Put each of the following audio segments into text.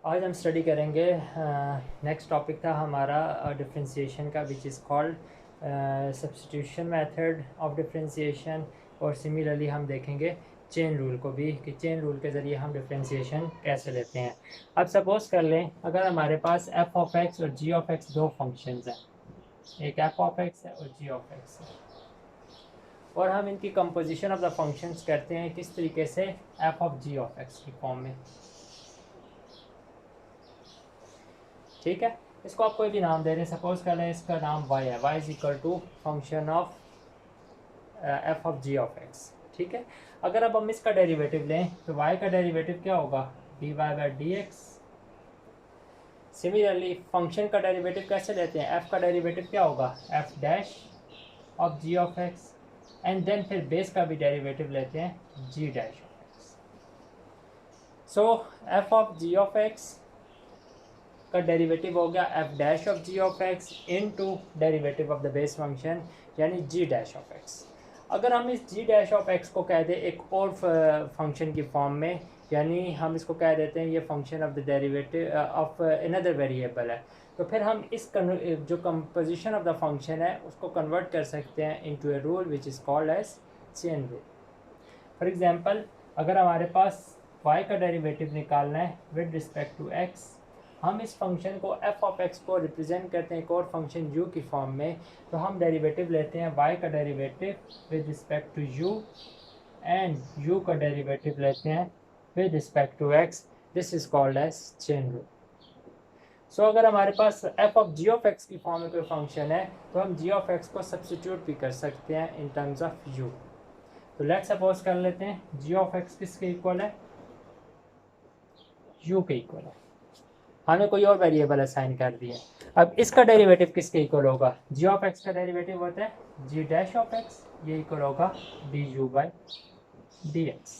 आज हम स्टडी करेंगे। नेक्स्ट टॉपिक था हमारा डिफरेंशिएशन का, विच is called substitution method of differentiation. और सिमिलरली हम देखेंगे चेन रूल को भी, कि चेन रूल के ज़रिए हम डिफरेंशिएशन कैसे लेते हैं। अब सपोज कर लें अगर हमारे पास एफ ऑफ एक्स और जी ऑफ एक्स दो फंक्शंस हैं, एक एफ ऑफ एक्स है और जी ऑफ एक्स है, और हम इनकी कंपोजिशन ऑफ द फंक्शंस करते हैं किस तरीके से, f of g of x की फॉर्म में। ठीक है, इसको आप कोई भी नाम दे रहे हैं। सपोज कर लें इसका नाम y है, y is equal to function of f of g of x. ठीक है, अगर अब हम इसका डेरिवेटिव लें तो y का डेरिवेटिव क्या होगा, dy by d x. Similarly function का डेरिवेटिव कैसे लेते हैं, f का डेरिवेटिव क्या होगा, f dash of g of x, and then फिर बेस का भी डेरिवेटिव लेते हैं, g dash of x. So f of g of x का डेरिवेटिव हो गया F dash of g of x in to derivative of the base function, यानी जी dash of x. अगर हम इस जी डैश ऑफ एक्स को कह दें एक और फंक्शन की फॉर्म में, यानी हम इसको कह देते हैं ये function of the derivative of another variable है, तो फिर हम इस जो कंपोजिशन ऑफ द फंक्शन है उसको कन्वर्ट कर सकते हैं into a rule which is called as chain rule. For example, अगर हमारे पास y का डेरिवेटिव निकालना है विद रिस्पेक्ट टू x, हम इस फंक्शन को f ऑफ x को रिप्रेजेंट करते हैं एक और फंक्शन u की फॉर्म में, तो हम डेरिवेटिव लेते हैं y का derivative with respect to u, and u का डेरिवेटिव लेते हैं with respect to x। This is called as chain rule. So अगर हमारे पास f of g of x की फॉर्म में कोई फंक्शन है तो हम g ऑफ x को सब्सटीट्यूट भी कर सकते हैं इन टर्म्स ऑफ u। तो लेट्स सपोज कर लेते हैं g ऑफ x किसके इक्वल है, u के इक्वल है। हमने कोई और वेरिएबल असाइन कर दिया। अब इसका डेरिवेटिव किसके इक्वल होगा, जी ऑफ एक्स का डेरिवेटिव होता है जी डैश ऑफ एक्स, ये इक्वल होगा d u by d x.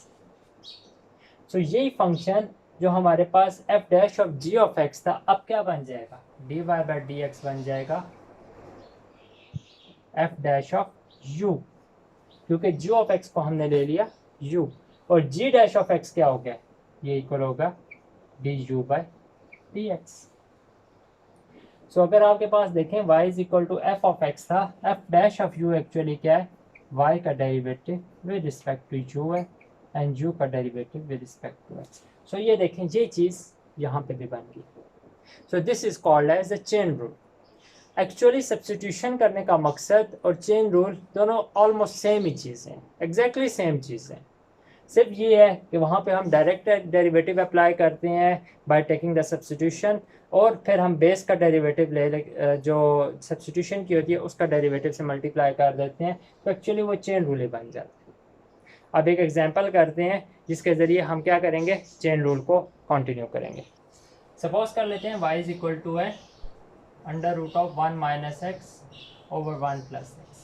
So यही फंक्शन जो हमारे पास f dash of g of x था, अब क्या बन जाएगा, d y by d x बन जाएगा एफ डैश ऑफ यू, क्योंकि जी ऑफ एक्स को हमने ले लिया यू, और जी डैश ऑफ एक्स क्या हो गया, ये इक्वल होगा d u by d x. So अगर आपके पास देखें y is equal to f of x था, f dash of u actually क्या है, y का derivative with respect to u है, एंड u का derivative with respect to x। So ये देखें ये चीज़ यहाँ पे भी बन गई। So this is called as a chain rule. Actually substitution करने का मकसद और चेन रूल दोनों ऑलमोस्ट सेम ही चीज़ हैं, एग्जैक्टली सेम चीज़ हैं। सिर्फ ये है कि वहाँ पे हम डायरेक्ट डेरिवेटिव अप्लाई करते हैं बाय टेकिंग द सब्स्टिट्यूशन, और फिर हम बेस का डेरिवेटिव जो सब्स्टिट्यूशन की होती है उसका डेरिवेटिव से मल्टीप्लाई कर देते हैं, तो एक्चुअली वो चेन रूल ही बन जाता है। अब एक एग्जांपल करते हैं जिसके ज़रिए हम क्या करेंगे, चेन रूल को कंटिन्यू करेंगे। सपोज कर लेते हैं y इज इक्वल टू है under root of 1 minus x over 1 plus x.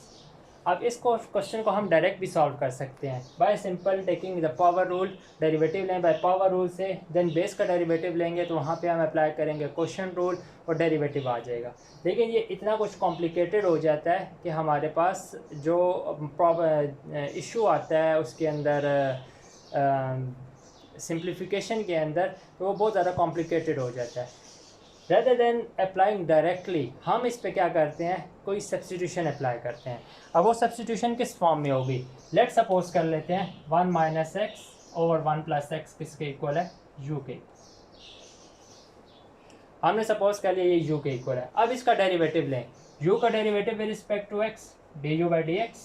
अब इसको क्वेश्चन को हम डायरेक्ट भी सॉल्व कर सकते हैं bye simple taking the power rule. Derivative लें बाय पावर रूल से, देन बेस का डेरिवेटिव लेंगे तो वहाँ पे हम अप्लाई करेंगे क्वेश्चन रूल और डेरिवेटिव आ जाएगा। लेकिन ये इतना कुछ कॉम्प्लिकेटेड हो जाता है कि हमारे पास जो इशू आता है उसके अंदर सिंप्लीफिकेशन के अंदर, तो वो बहुत ज़्यादा कॉम्प्लिकेटेड हो जाता है। रेदर देन अप्लाइंग डायरेक्टली, हम इस पे क्या करते हैं, कोई सब्स्टिट्यूशन अप्लाई करते हैं। अब वो सब्स्टिट्यूशन किस फॉर्म में होगी, लेट सपोज कर लेते हैं 1 minus x over 1 plus x किसके इक्वल है, यू के। हमने सपोज कर लिया ये यू के इक्वल है। अब इसका डेरिवेटिव लें, यू का derivative with respect to x d u by d x.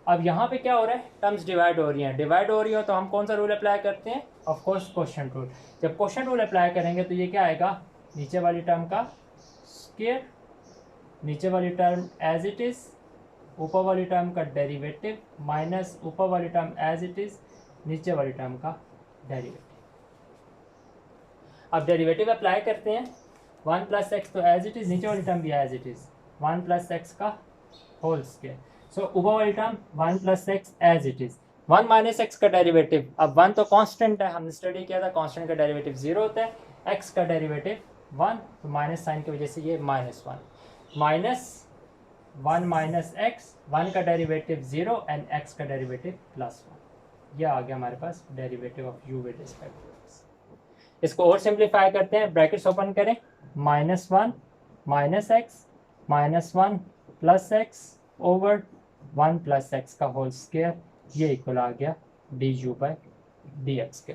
अब यहाँ पे क्या हो रहा है, टर्म्स डिवाइड हो रही हैं, डिवाइड हो रही हो तो हम कौन सा रूल अप्लाई करते हैं, ऑफ कोर्स क्वोशंट रूल। जब क्वोशंट रूल अप्लाई करेंगे तो ये क्या आएगा, नीचे वाली टर्म का स्क्वायर, नीचे वाली टर्म एज इट इज, ऊपर वाली टर्म का डेरिवेटिव माइनस ऊपर वाली टर्म एज इट इज, नीचे वाली टर्म का डेरिवेटिव। अब डेरिवेटिव अप्लाई करते हैं, 1 प्लस एक्स तो एज इट इज, नीचे वाली टर्म भी as it is 1 plus x का होल स्क्वायर। सो ऊपर वाली term 1 plus x as it is, 1 minus x का डेरिवेटिव, अब 1 तो कांस्टेंट है, हमने स्टडी किया था कांस्टेंट का डेरिवेटिव 0 होता है, एक्स का डेरिवेटिव 1, तो माइनस साइन की वजह से ये -1, माइनस 1 माइनस एक्स, 1 का डेरिवेटिव 0 एंड एक्स का डेरिवेटिव +1। यह आ गया हमारे पास derivative of u with respect to x. इसको और सिंप्लीफाई करते हैं, ब्रैकेट्स ओपन करें, -1 -x -1 plus x over 1 plus x का होल स्क्वायर, ये इक्वल आ गया du/dx के।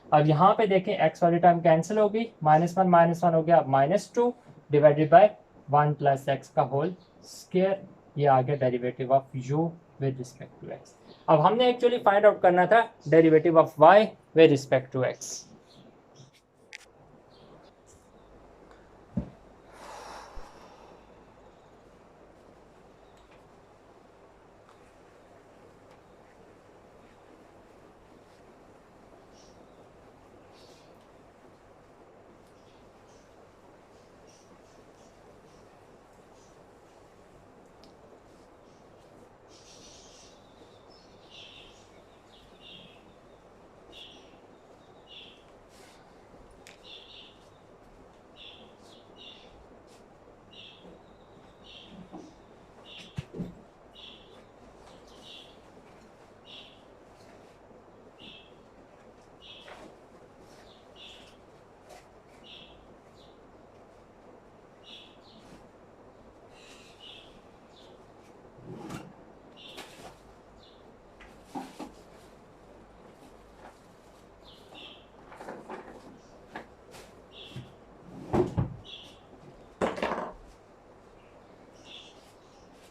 अब यहाँ पे देखें x वाली टर्म कैंसिल हो गई, -1 हो गया -2 डिवाइडेड बाय 1 प्लस एक्स का होल स्क्वायर, ये आ गया derivative of u with respect to x। अब हमने एक्चुअली फाइंड आउट करना था derivative of y with respect to x।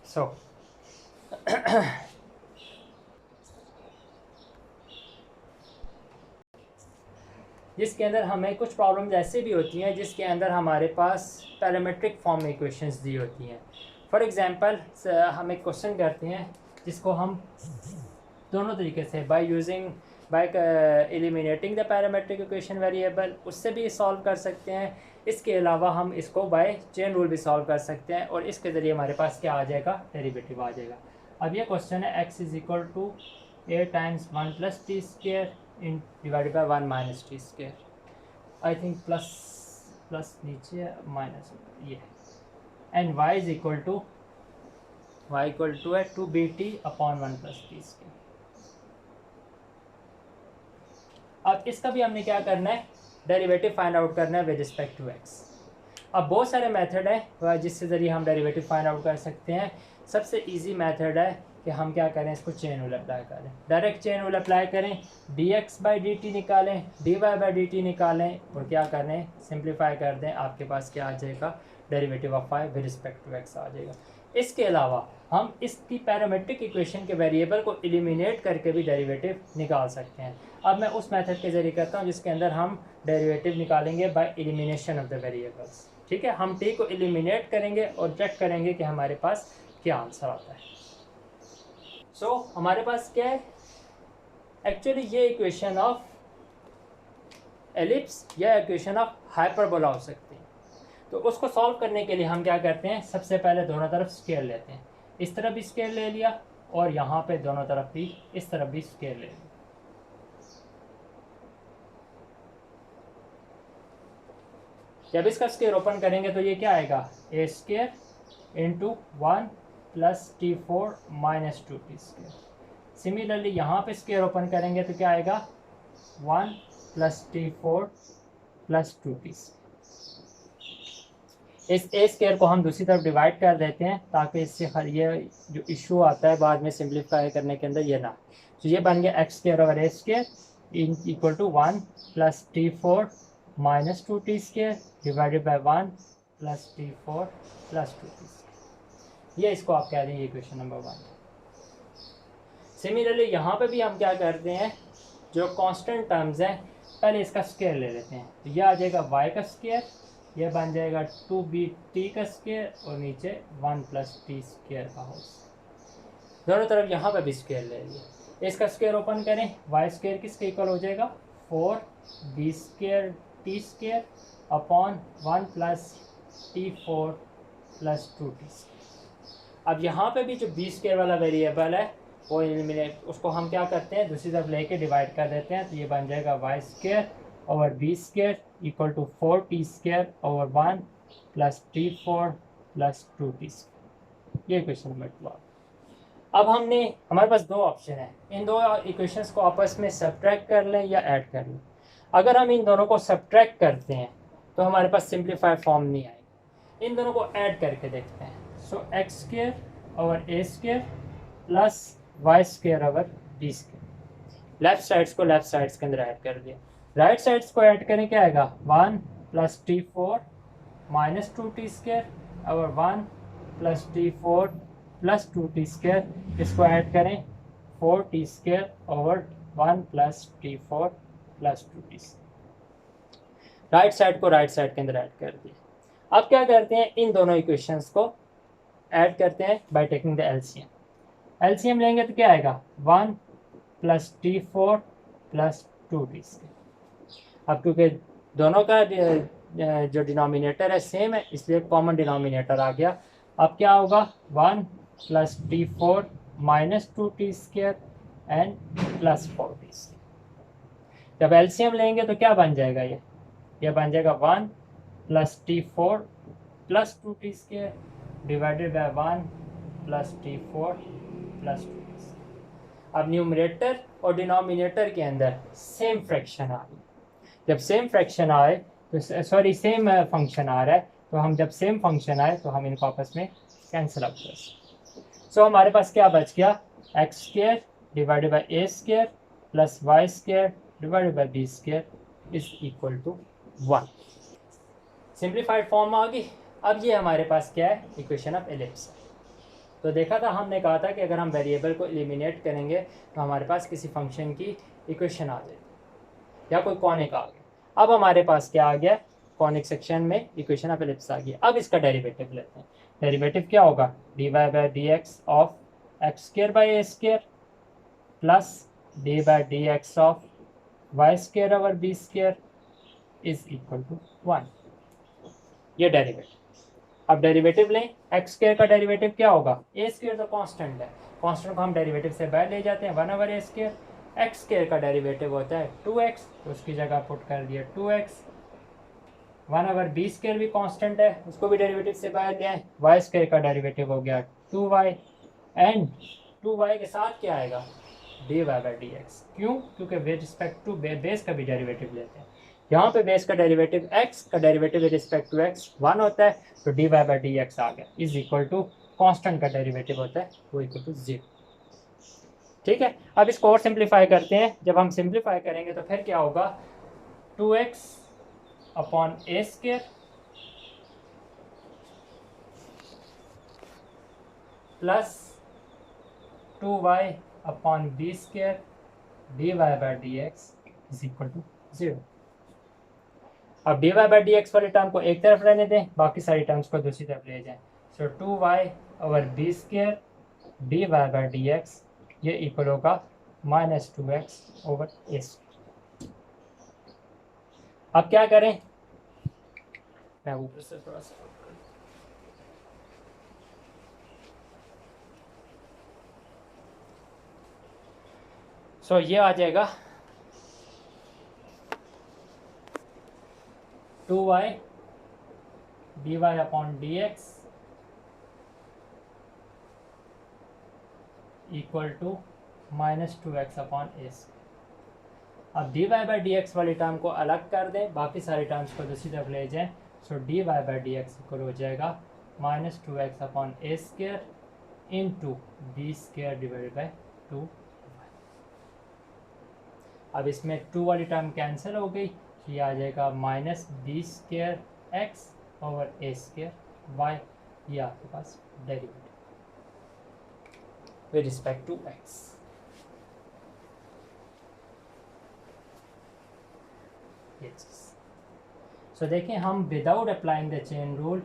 So जिसके अंदर हमें कुछ प्रॉब्लम्स ऐसे भी होती हैं जिसके अंदर हमारे पास पैरामीट्रिक फॉर्म में इक्वेशंस दी होती हैं। फॉर एग्जांपल हम एक क्वेश्चन करते हैं जिसको हम दोनों तरीके से bye eliminating the parametric equation variable उससे भी सॉल्व कर सकते हैं। इसके अलावा हम इसको बाय चेन रूल भी सॉल्व कर सकते हैं और इसके ज़रिए हमारे पास क्या आ जाएगा, डेरिवेटिव आ जाएगा। अब ये क्वेश्चन है x is equal to a times 1 plus t square in divided by 1 minus t square. I think plus नीचे माइनस ये, and y is equal to है 2bt upon 1 plus t square. अब इसका भी हमने क्या करना है, डेरिवेटिव फाइंड आउट करना है विद रिस्पेक्ट टू x। अब बहुत सारे मेथड है जिससे ज़रिए हम डेरिवेटिव फाइंड आउट कर सकते हैं। सबसे इजी मेथड है कि हम क्या करें, इसको चेन रूल अप्लाई करें, डायरेक्ट चेन रूल अप्लाई करें, dx/dt निकालें, dy/dt निकालें और क्या करें, सिंप्लीफाई कर दें, आपके पास क्या आ जाएगा, derivative of y with respect to x आ जाएगा। इसके अलावा हम इसकी पैरामीट्रिक इक्वेशन के वेरिएबल को एलिमिनेट करके भी डेरिवेटिव निकाल सकते हैं। अब मैं उस मेथड के ज़रिए करता हूँ जिसके अंदर हम डेरिवेटिव निकालेंगे by elimination of the variables. ठीक है, हम t को एलिमिनेट करेंगे और चेक करेंगे कि हमारे पास क्या आंसर आता है। सो हमारे पास क्या है, एक्चुअली ये इक्वेशन ऑफ एलिप्स या इक्वेशन ऑफ हाइपरबोला हो सकती है। तो उसको सॉल्व करने के लिए हम क्या करते हैं, सबसे पहले दोनों तरफ स्केयर लेते हैं, इस तरफ भी स्केयर ले लिया और यहाँ पे दोनों तरफ भी, इस तरफ भी स्केयर ले लिया। जब इसका स्केयर ओपन करेंगे तो ये क्या आएगा, a square into 1 plus t4 minus 2t square. Similarly यहाँ पे स्केयर ओपन करेंगे तो क्या आएगा, 1 प्लस t4 प्लस 2t। इस a स्केयर को हम दूसरी तरफ डिवाइड कर देते हैं ताकि इससे हर ये जो इशू आता है बाद में सिंप्लीफाई करने के अंदर ये ना। तो ये बन गया x square over a square equal to 1 plus t4 minus 2t square divided by 1 plus t4 plus 2t square. ये इसको आप कह रहे हैं इक्वेशन नंबर 1। सिमिलरली यहाँ पे भी हम क्या करते हैं, जो कांस्टेंट टर्म्स हैं पहले इसका स्केयर ले लेते हैं। तो यह आ जाएगा y का स्केयर, यह बन जाएगा 2bt का स्केयर और नीचे 1 प्लस टी स्केयर का होल। दोनों तरफ यहाँ पे भी स्केयर ले लिया। इसका स्केयर ओपन करें, y स्केयर किसके इक्वल हो जाएगा, 4b square T square upon 1 plus t4 plus 2t square. अब यहाँ पे भी जो b स्केयर वाला वेरिएबल है वो एलिमिनेट, उसको हम क्या करते हैं, दूसरी तरफ लेके डिवाइड कर देते हैं। तो ये बन जाएगा y square over b square equal to 4t square over 1 plus t4 plus 2t square. ये इक्वेशन नंबर 12। अब हमारे पास दो ऑप्शन है, इन दो इक्वेशंस को आपस में सब्ट्रैक्ट कर लें या ऐड कर लें। अगर हम इन दोनों को सब्ट्रैक्ट करते हैं तो हमारे पास सिंप्लीफाइड फॉर्म नहीं आएगी। इन दोनों को ऐड करके देखते हैं। So x square over a square plus y square over b square. Left sides को लेफ्ट साइड्स के अंदर ऐड कर दिया। राइट साइड्स को ऐड करें क्या आएगा 1 plus T four minus two T square over 1 plus T four plus two T square. इसको ऐड करें 4 T square over 1 plus T four plus two T square. Right side को right side के अंदर add कर दिया। अब क्या करते हैं, इन दोनों इक्वेशंस को ऐड करते हैं by taking the LCM. LCM लेंगे तो क्या आएगा 1 plus T four plus two T square. अब क्योंकि दोनों का जो डिनोमिनेटर है सेम है इसलिए कॉमन डिनोमिनेटर आ गया। अब क्या होगा 1 plus T four minus two T square and plus 4 T square. जब एलसीएम लेंगे तो क्या बन जाएगा, ये बन जाएगा 1 plus T four plus two T square divided by 1 plus T four plus two T square. अब न्यूमरेटर और डिनोमिनेटर के अंदर सेम फ्रैक्शन आ रही है। जब सेम फ्रैक्शन आए तो सॉरी सेम फंक्शन आ रहा है तो हम जब सेम फंक्शन आए तो हम इनको आपस में कैंसिल आउट कर सकते। सो हमारे पास क्या बच गया x square divided by a square plus y square divided by b square is equal to 1। Simplified form आ गई। अब ये हमारे पास क्या है इक्वेशन ऑफ एलिप्स। तो देखा था हमने कहा था कि अगर हम वेरिएबल को एलिमिनेट करेंगे तो हमारे पास किसी फंक्शन की इक्वेशन आ जाएगी या कोई कॉनिक आ गया। अब हमारे पास क्या आ गया कॉनिक सेक्शन में इक्वेशन ऑफ एलिप्स आ गई। अब इसका डेरिवेटिव लेते हैं। डेरिवेटिव क्या होगा d y by d x of x square by a square plus d by d x of y square over b square is equal to 1। ये डेरिवेटिव। अब डेरिवेटिव लें एक्स स्क्वायर का derivative क्या होगा ए square तो constant है, constant को हम डेरिवेटिव से बाहर ले जाते हैं 1 over a square. X square का डेरिवेटिव होता है 2x तो उसकी जगह पुट कर दिया 2x। 1 ओवर बी स्क्वायर भी कांस्टेंट है उसको भी डेरिवेटिव से बाहर ले आए। वाई स्क्वायर का डेरिवेटिव हो गया 2y एंड 2y के साथ क्या आएगा d y by d x. क्यों, क्योंकि विद रिस्पेक्ट टू बेस का भी डेरिवेटिव लेते हैं। यहाँ पे बेस का डेरिवेटिव x का derivative with respect to x 1 होता है तो d y by d x आ गया इज इक्वल टू कॉन्स्टेंट का डेरिवेटिव होता है वो इक्वल टू 0। ठीक है, अब इसको और सिंप्लीफाई करते हैं। जब हम सिंप्लीफाई करेंगे तो फिर क्या होगा 2x अपॉन ए स्क्वायर प्लस 2y upon b square d y by d x is equal to 0। अब d y by d x वाले टर्म को एक तरफ रहने दें, बाकी सारी टर्म्स को दूसरी तरफ ले जाएं। So 2y over b square d y by d x ये इक्वल होगा -2x ओवर ए स्क्वायर। अब क्या करें, मैं ऊपर से थोड़ा सा सो ये आ जाएगा 2y d y upon d x equal to -2x upon s. अब d y by d x वाली टर्म को अलग कर दें, बाकी सारी टर्म्स को दूसरी तरफ ले जाएं। So d y by d x equal हो जाएगा -2x upon a square into b square divided by 2। अब इसमें 2 वाली टर्म कैंसिल हो गई, ये आ जाएगा -b square x over a square y। ये आपके पास derivative with respect to x। ये चीज़ सो देखें हम without applying the chain rule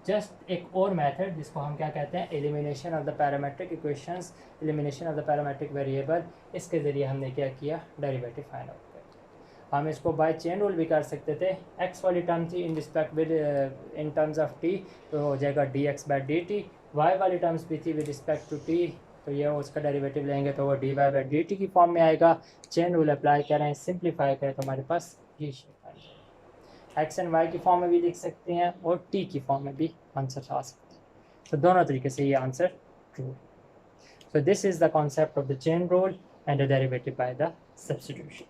just एक और मेथड जिसको हम क्या कहते हैं elimination of the parametric equations, elimination of the parametric variable, इसके ज़रिए हमने क्या किया डेरिवेटिव फाइंड आउट किया। हम इसको बाय चेन रूल भी कर सकते थे। x वाली टर्म थी in respect with in terms of t तो हो जाएगा dx by D T. y वाली टर्म्स भी थी विद रिस्पेक्ट टू t तो ये उसका डेरिवेटिव लेंगे तो वो dy बाई डी टी की फॉर्म में आएगा। चेन रूल अप्लाई करें, सिंप्लीफाई करें तो हमारे पास ये शेप आ जाएगा। एक्स एंड वाई की फॉर्म में भी लिख सकते हैं और टी की फॉर्म में भी आंसर आ सकते हैं। तो दोनों तरीके से ये आंसर ट्रू है। So this is the concept of the chain rule and the derivative by the substitution.